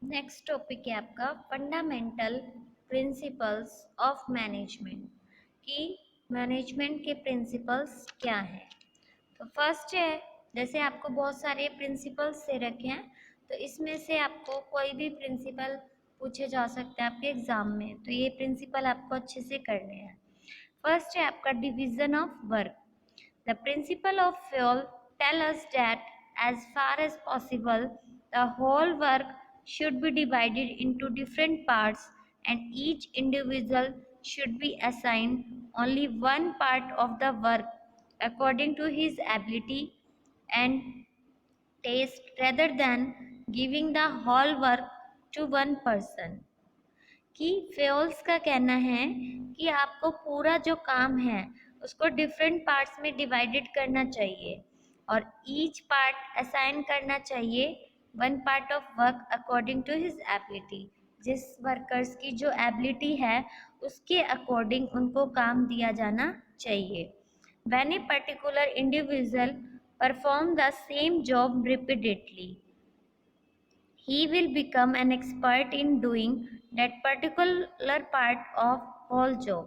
Next topic है आपका fundamental principles of management कि मैनेजमेंट के प्रिंसिपल्स क्या हैं। तो फर्स्ट है, जैसे आपको बहुत सारे प्रिंसिपल्स दे रखे हैं तो इसमें से आपको कोई भी प्रिंसिपल पूछे जा सकते हैं आपके एग्जाम में, तो ये प्रिंसिपल आपको अच्छे से करने हैं। फर्स्ट है आपका division of work. The principle of fuel tell us that as far as possible, the whole work should be divided into different parts and each individual should be assigned only one part of the work according to his ability and taste rather than giving the whole work to one person। कि fails का कहना है कि आपको पूरा जो काम है उसको डिफरेंट पार्ट्स में डिवाइडेड करना चाहिए और ईच पार्ट असाइन करना चाहिए one part of work according to his ability. जिस वर्कर्स की जो एबिलिटी है उसके अकॉर्डिंग उनको काम दिया जाना चाहिए। When a particular individual perform the same job repeatedly, he will become an expert in doing that particular part of whole job।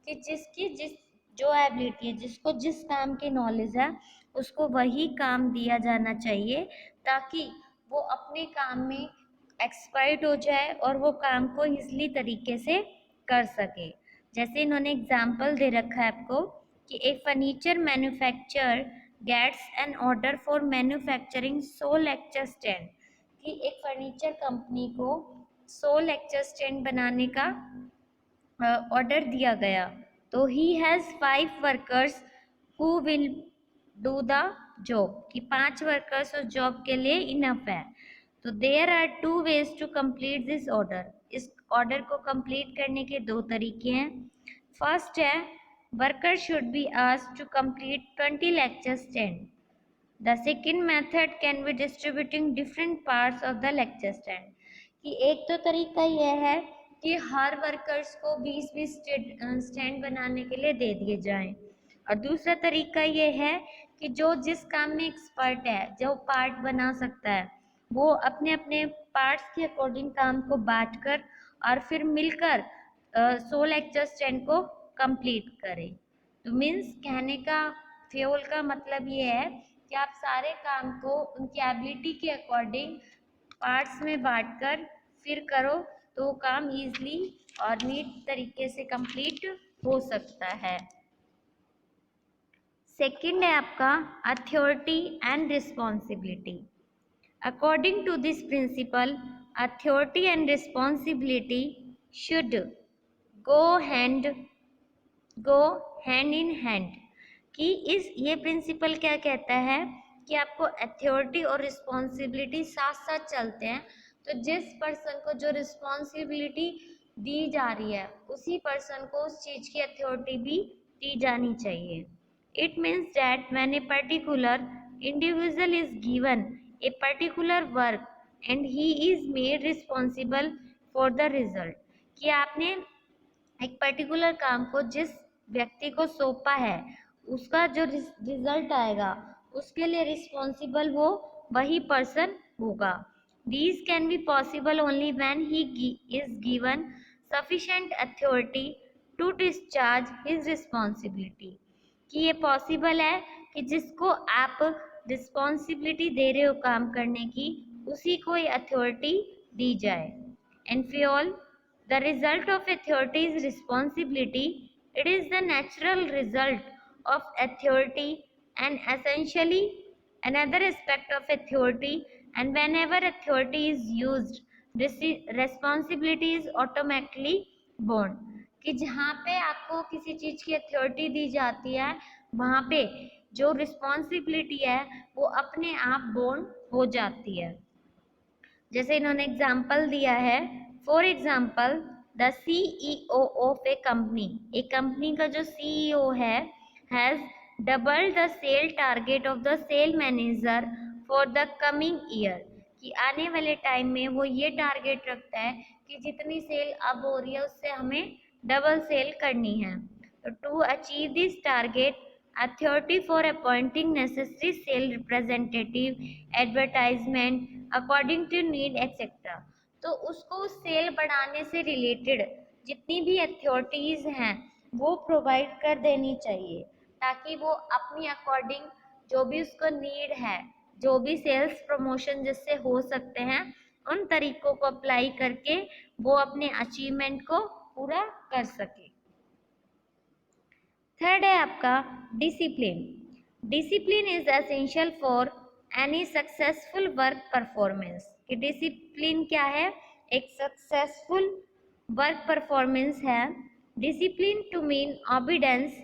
कि जिसकी जिस जो एबिलिटी है, जिसको जिस काम की नॉलेज है उसको वही काम दिया जाना चाहिए ताकि वो अपने काम में एक्सपर्ट हो जाए और वो काम को इजली तरीके से कर सके। जैसे इन्होंने एग्जाम्पल दे रखा है आपको कि एक furniture manufacture gets an order for manufacturing 100 lecture stand. कि एक फर्नीचर कंपनी को 100 लेक्चर स्टैंड बनाने का ऑर्डर दिया गया, तो he has 5 workers who will do the job. कि 5 वर्कर्स उस जॉब के लिए इनफ है। तो there are 2 ways to complete this order. इस ऑर्डर को कंप्लीट करने के 2 तरीके हैं। फर्स्ट है, worker should be asked to complete 20 lecture stand. The second method can be distributing different parts of the lecture stand। कि एक तो तरीका यह है कि हर वर्कर्स को 20-20 स्टैंड बनाने के लिए दे दिए जाएं और दूसरा तरीका यह है कि जो जिस काम में एक्सपर्ट है, जो पार्ट बना सकता है, वो अपने अपने पार्ट्स के अकॉर्डिंग काम को बांट कर और फिर मिलकर 100 लेक्चर स्टैंड को कंप्लीट करें। तो मीन्स कहने का फ्यूल का मतलब ये है कि आप सारे काम को उनकी एबिलिटी के अकॉर्डिंग पार्ट्स में बांटकर फिर करो तो वो काम इजली और नीट तरीके से कंप्लीट हो सकता है। सेकंड है आपका authority and responsibility. According to this principle, authority and responsibility should go hand in hand. कि इस ये प्रिंसिपल क्या कहता है कि आपको अथॉरिटी और रिस्पॉन्सिबिलिटी साथ साथ चलते हैं। तो जिस पर्सन को जो रिस्पॉन्सिबिलिटी दी जा रही है उसी पर्सन को उस चीज की अथॉरिटी भी दी जानी चाहिए। It means that when a particular individual is given a particular work and he is made responsible for the result. कि आपने एक पर्टिकुलर काम को जिस व्यक्ति को सौंपा है उसका जो रिजल्ट आएगा उसके लिए रिस्पॉन्सिबल वो वही पर्सन होगा। These can be possible only when he is given sufficient authority to discharge his responsibility। कि ये पॉसिबल है कि जिसको आप रिस्पॉन्सिबिलिटी दे रहे हो काम करने की उसी को ये अथॉरिटी दी जाए। And fuel the result of authority is responsibility। It is the natural result of authority and essentially another aspect of authority, and whenever authority is used, responsibility is automatically born। कि जहाँ पे आपको किसी चीज की authority दी जाती है वहाँ पे जो रिस्पॉन्सिबिलिटी है वो अपने आप बोर्न हो जाती है। जैसे इन्होंने एग्जाम्पल दिया है, for example the CEO of a company. एक कंपनी का जो CEO है has double the sale target of the sale manager for the coming year. कि आने वाले टाइम में वो ये टारगेट रखता है कि जितनी सेल अब हो रही है उससे हमें डबल सेल करनी है। तो to achieve this target, authority for appointing necessary sale representative, advertisement according to need etc। तो उसको सेल बढ़ाने से रिलेटेड जितनी भी अथॉरिटीज हैं वो प्रोवाइड कर देनी चाहिए, ताकि वो अपनी अकॉर्डिंग जो भी उसको नीड है, जो भी सेल्स प्रमोशन जिससे हो सकते हैं, उन तरीकों को अप्लाई करके वो अपने अचीवमेंट को पूरा कर सके। थर्ड है आपका discipline. Discipline is essential for any successful work performance. कि डिसिप्लिन क्या है? एक सक्सेसफुल वर्क परफॉर्मेंस है। Discipline to mean obedience,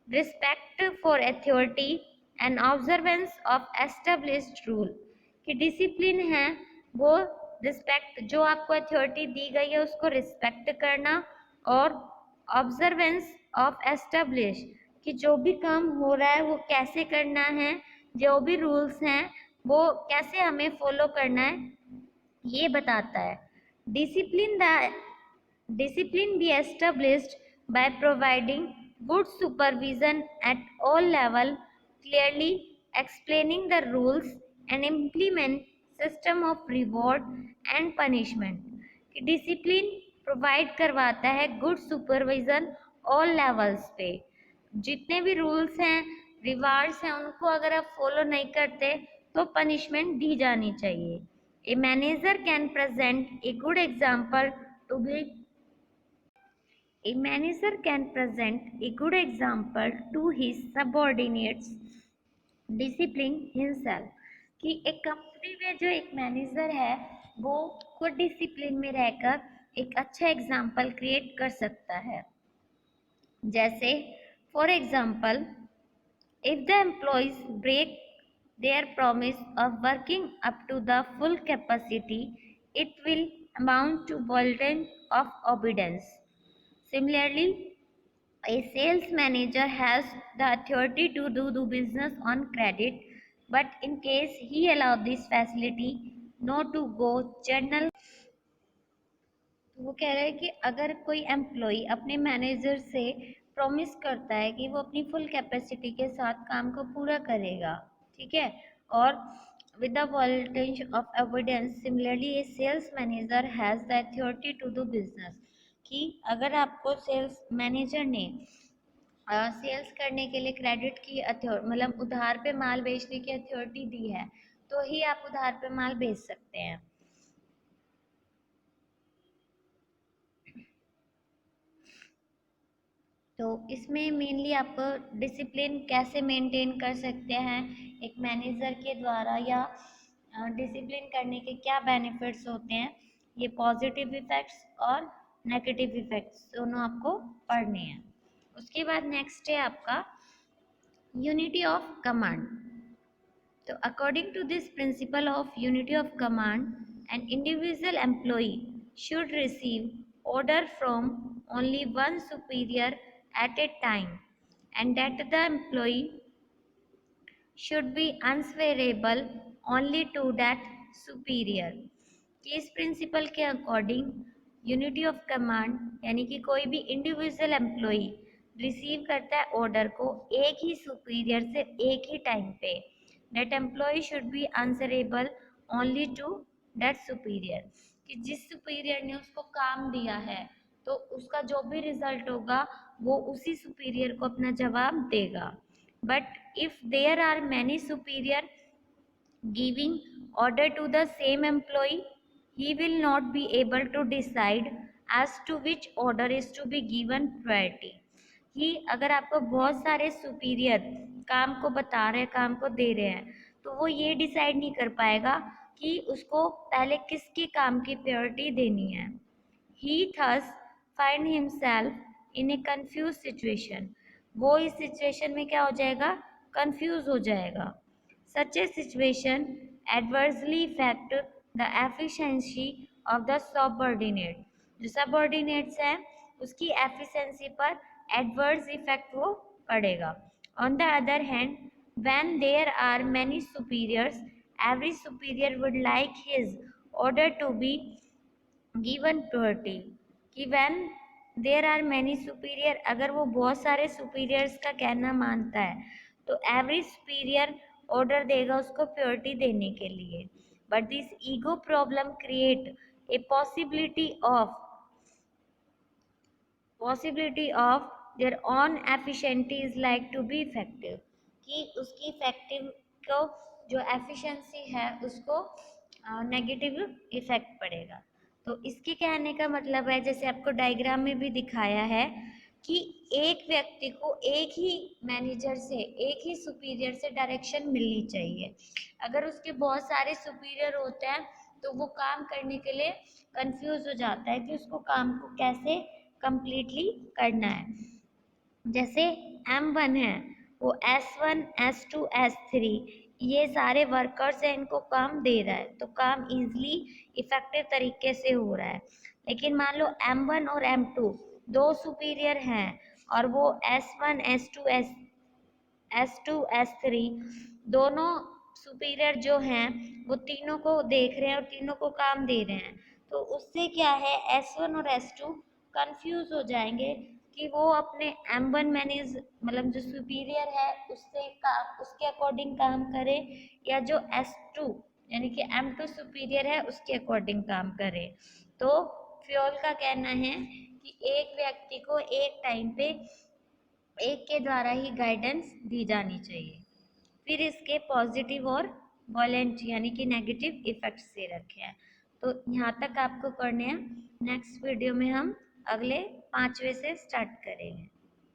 respect for authority and observance of established rule. कि डिसिप्लिन है वो रिस्पेक्ट, जो आपको अथॉरिटी दी गई है उसको रिस्पेक्ट करना, और ऑब्जर्वेंस ऑफ एस्टेब्लिश, कि जो भी काम हो रहा है वो कैसे करना है, जो भी रूल्स हैं वो कैसे हमें फॉलो करना है, ये बताता है। Discipline Discipline be established by providing good supervision at all levels, clearly explaining the rules and implement system of reward and punishment. Discipline provide करवाता है गुड सुपरविजन ऑल लेवल्स पे। जितने भी रूल्स हैं, रिवार्ड्स हैं, उनको अगर आप फॉलो नहीं करते तो पनिशमेंट दी जानी चाहिए। A manager can present a good example to be A manager can present a good example to his subordinates, discipline himself। कि एक कंपनी में जो एक मैनेजर है वो खुद डिसिप्लिन में रहकर एक अच्छा एग्जाम्पल क्रिएट कर सकता है। जैसे for example, if the employees break their promise of working up to the full capacity, it will amount to violation of obedience. Similarly, a sales manager has the authority to do the business on credit, but in case he allow this facility not to go journal, तो वो कह रहा है कि अगर कोई employ अपने manager से प्रॉमिस करता है कि वो अपनी फुल कैपेसिटी के साथ काम को पूरा करेगा, ठीक है, और with the violation of evidence, similarly a sales manager has the authority to do business। कि अगर आपको सेल्स मैनेजर ने सेल्स करने के लिए क्रेडिट की मतलब उधार पे माल बेचने की अथॉरिटी दी है, तो ही आप उधार पे माल बेच सकते हैं। तो इसमें मेनली आप डिसिप्लिन कैसे मेंटेन कर सकते हैं एक मैनेजर के द्वारा, या डिसिप्लिन करने के क्या बेनिफिट्स होते हैं, ये पॉजिटिव इफेक्ट्स और नेगेटिव इफेक्ट्स दोनों आपको पढ़ने हैं। उसके बाद नेक्स्ट है आपका यूनिटी ऑफ कमांड। तो according to this principle of unity of command, an individual employee should receive order from only one superior at a time, and that the employee should be answerable only to that superior। कि इस principal के according unity of command यानी कि कोई भी individual employee receive करता है order को एक ही सुपीरियर से एक ही टाइम पे, that employee should be answerable only to that superior. कि जिस सुपीरियर ने उसको काम दिया है तो उसका जो भी रिजल्ट होगा वो उसी सुपीरियर को अपना जवाब देगा। But if there are many superior giving order to the same employee, he will not be able to decide as to which order is to be given priority। कि अगर आपको बहुत सारे सुपीरियर काम को बता रहे हैं, काम को दे रहे हैं, तो वो ये डिसाइड नहीं कर पाएगा कि उसको पहले किसके काम की प्रायोरिटी देनी है। He thus find himself in a confused situation। वो इस सिचुएशन में क्या हो जाएगा? कंफ्यूज हो जाएगा। Such a situation adversely affect the efficiency of the subordinate। जो subordinates हैं उसकी efficiency पर adverse effect वो पड़ेगा। On the other hand, when there are many superiors, every superior would like his order to be given priority। कि when there are many superior, अगर वो बहुत सारे superiors का कहना मानता है तो every superior ऑर्डर देगा उसको प्योरिटी देने के लिए। But this ego problem create a possibility of their own efficiency is like to be effective, कि उसकी इफेक्टिव को जो एफिशिएंसी है उसको नेगेटिव इफेक्ट पड़ेगा। तो इसके कहने का मतलब है, जैसे आपको डायग्राम में भी दिखाया है कि एक व्यक्ति को एक ही मैनेजर से, एक ही सुपीरियर से डायरेक्शन मिलनी चाहिए। अगर उसके बहुत सारे सुपीरियर होते हैं तो वो काम करने के लिए कंफ्यूज हो जाता है कि उसको काम को कैसे कंप्लीटली करना है। जैसे M1 है, वो S1 S2 S3 ये सारे वर्कर्स हैं, इनको काम दे रहा है तो काम इजीली इफेक्टिव तरीके से हो रहा है। लेकिन मान लो M1 और M2 दो सुपीरियर हैं और वो S1 S2 S3 दोनों सुपीरियर जो हैं वो तीनों को देख रहे हैं और तीनों को काम दे रहे हैं। तो उससे क्या है, S1 और S2 कंफ्यूज हो जाएंगे कि वो अपने M1 मैनेज मतलब जो सुपीरियर है उससे काम, उसके अकॉर्डिंग काम करे, या जो S2 यानी कि M2 सुपीरियर है उसके अकॉर्डिंग काम करे। तो फ्योल का कहना है कि एक व्यक्ति को एक टाइम पे एक के द्वारा ही गाइडेंस दी जानी चाहिए। फिर इसके पॉजिटिव और वॉलेंट यानी कि नेगेटिव इफेक्ट्स दे रखे हैं। तो यहाँ तक आपको पढ़ने हैं। नेक्स्ट वीडियो में हम अगले 5वें से स्टार्ट करेंगे।